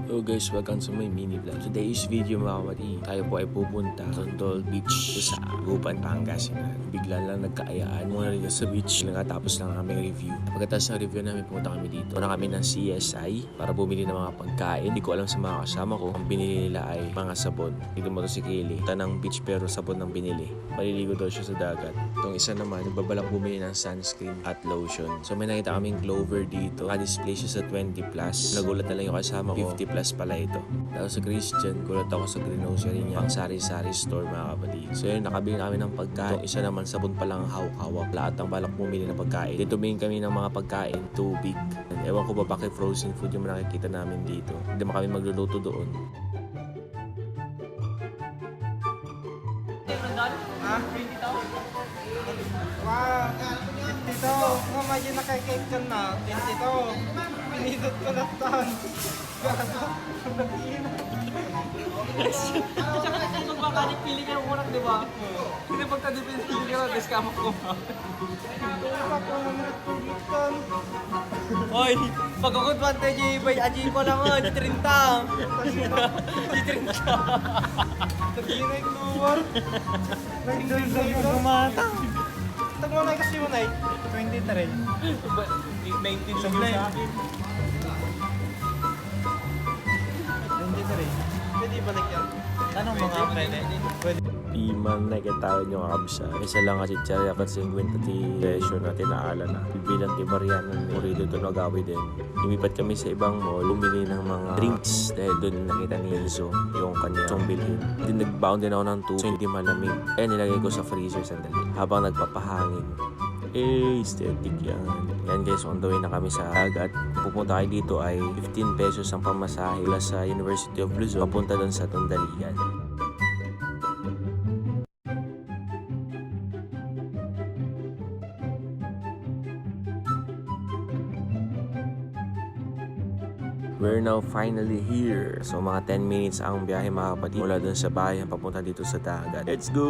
Hello guys, welcome to my mini vlog. Today's video mga kapatid, tayo po ay pupunta sa Tontol Beach sa Gupan, Pangasinan. Bigla lang nagkaayaan muna rin sa beach. Nakatapos lang aming review. Pagkatapos ng review namin, pumunta kami dito. Muna kami ng CSI para bumili ng mga pagkain. Hindi ko alam sa mga kasama ko. Ang binili nila ay mga sabon. Dito mo to si Kaylee. Punta ng beach pero sabon ng binili. Maliligo daw siya sa dagat. Itong isa naman, nagbabalak bumili ng sunscreen at lotion. So may nakita kaming Clover dito. Naka-display siya sa 20+. Nagulat na lang yung kasama ko. 50+ pala ito. Tapos sa Christian, gulat ako sa grocery niya. Pang sari-sari store mga kapatid. So yun, nakabili kami ng pagkain. Isa naman sabon pa lang hawak-hawak. Lahat ng balak bumili ng pagkain. Dito tumingin kami ng mga pagkain. Tubig. Ewan ko ba bakit frozen food yung nakikita namin dito. Hindi mo kami magluluto doon. Wow, 50 to. Kung medyo nakakake ka na, 20 to. Pinidot ko na tan. Gago, nag-iinat. At saka kung makakipili kayo kurang, di ba? Hindi pagka-dipili kayo, discount ko ba? Wala ko naman tan. Oy, pag-advantage by aji ko lang, di 30. Di 30. Nag-iinay kluwar. Nag-iinay kumata. Tagmanay kasi mo na 23. 19 supply. 23. Pwede balik yan. Anong mga pwede? Pwede. Piman na kita yung absa. Isa lang kasi tsari akat 50 peso na tinaala na. Bilang ti Mariano ni Murido doon nagawi din. Lumipat kami sa ibang mall, bumili ng mga drinks dahil doon nakita ni Enzo yung kanyang bilhin. Then nagbound din ako ng tubig so hindi malamig. Kaya nilagay ko sa freezer sandali habang nagpapahangin. Aesthetic yan. Yan guys, on the way na kami sa dagat. Pupunta kayo dito ay 15 pesos ang pamasahe mula sa University of Luzon papunta doon sa Tondalian. We're now finally here. So mga 10 minutes ang biyahe mga kapatid mula dun sa bahay papunta dito sa dagat. Let's go!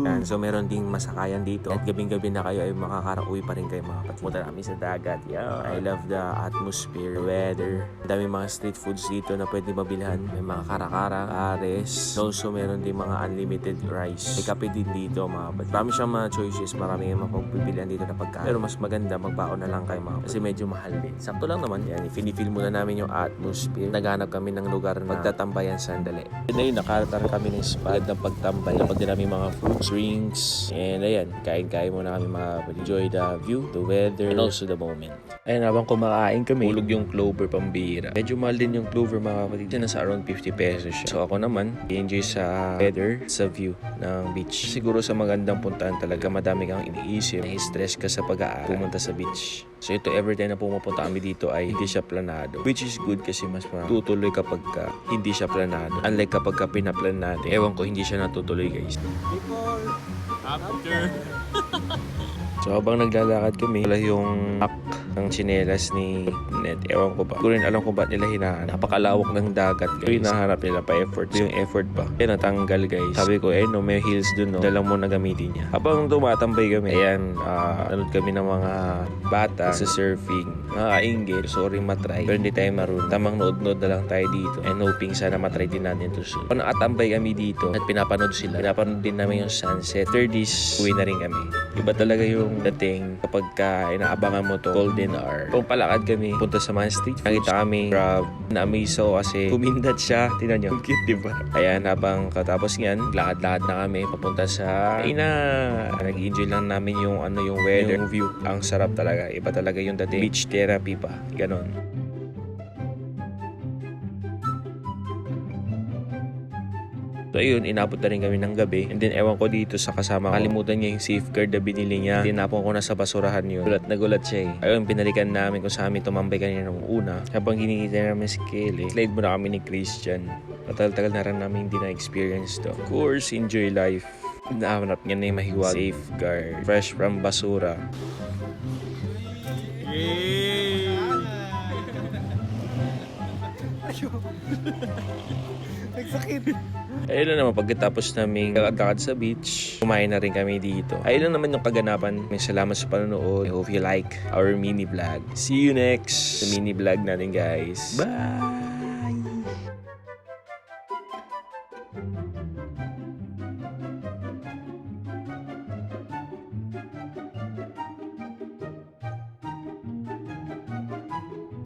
Yan. So meron ding masakayan dito. At gabing-gabi na kayo ay makakarauwi pa rin kayo mga kapatid. Punta namin sa dagat. Yeah. I love the atmosphere, the weather. Ang dami mga street foods dito na pwede mabilhan. May mga karakara, ares. Also meron din mga unlimited rice. May kape din dito mga kapatid. Marami siyang mga choices. Marami yung mapagpipilian dito na pagkain. Pero mas maganda magbaon na lang kayo mga kapatid. Kasi medyo mahal din. Sakto lang naman. Yan. Pinifeel muna namin yung atmosphere. Naghanap kami ng lugar na magtatambayan sandali. And ayun, nakaratar kami ng spot ng pagtambay. Napag din namin mga fruits, drinks, and ayan, kain-kain muna kami mga enjoy the view, the weather, and also the moment. Ayan, habang kumakain kami, ulog yung Clover pambira. Medyo mahal din yung Clover mga kapatid. Nasa around 50 pesos siya. So ako naman, enjoy sa weather, sa view ng beach. Siguro sa magandang puntahan talaga, madami kang iniisip, na-stress ka sa pag-aaral, pumunta sa beach. So ito, every time na pumupunta kami dito ay hindi siya planado. Which is good kasi mas matutuloy kapag hindi siya planado. Unlike kapag pinaplan natin. Ewan ko, hindi siya natutuloy guys. Before. After. So habang naglalakad kami, wala yung pack ng tsinelas ni Ned. Ewan ko ba. Hindi ko rin alam kung ba't nila hinahanap. Napakalawak ng dagat guys. Ito yung hinahanap nila pa effort. Yung effort ba? Kaya natanggal guys. Sabi ko no, may heels dun no. Dala mo na gamitin niya. Habang tumatambay kami, ayan, nanood kami ng mga bata sa surfing. Nakakaingit. Sorry matry. Pero hindi tayo marunong. Tamang nood-nood na lang tayo dito. And hoping sana matry din natin to soon. Kung nakatambay kami dito at pinapanood sila, pinapanood din namin yung sunset. 30s, uwi na rin kami. Iba talaga yung dating kapag inaabangan mo to golden hour. Kung palakad kami, punta sa mga street, nakita kami crab. Na-amaze ako kasi kumindat siya. Tingnan nyo. Cute, diba? Ayan, habang katapos nyan, lakad-lakad na kami papunta sa ina. Nag-enjoy lang namin yung yung weather, yung view. Ang sarap talaga. Iba talaga yung dating beach therapy pa. Ganon. So ayun, inabot na rin kami ng gabi. And then ewan ko dito sa kasama ko. Kalimutan niya yung safeguard na binili niya. Tinapon ko na sa basurahan yun. Gulat na gulat siya eh. Ayun, binalikan namin kung saan amin tumambay kanina nung una. Habang ginikita namin si Kelly, slide muna kami ni Christian. Matagal-tagal na rin namin hindi na-experience to. Of course, enjoy life. Nahanap niya na yung mahiwag. Safeguard. Fresh from basura. Nagsakit. Ayun na naman, pagkatapos namin lakad sa beach, kumain na rin kami dito. Ayun lang naman yung kaganapan. May salamat sa panonood. I hope you like our mini vlog. See you next sa mini vlog natin guys. Bye!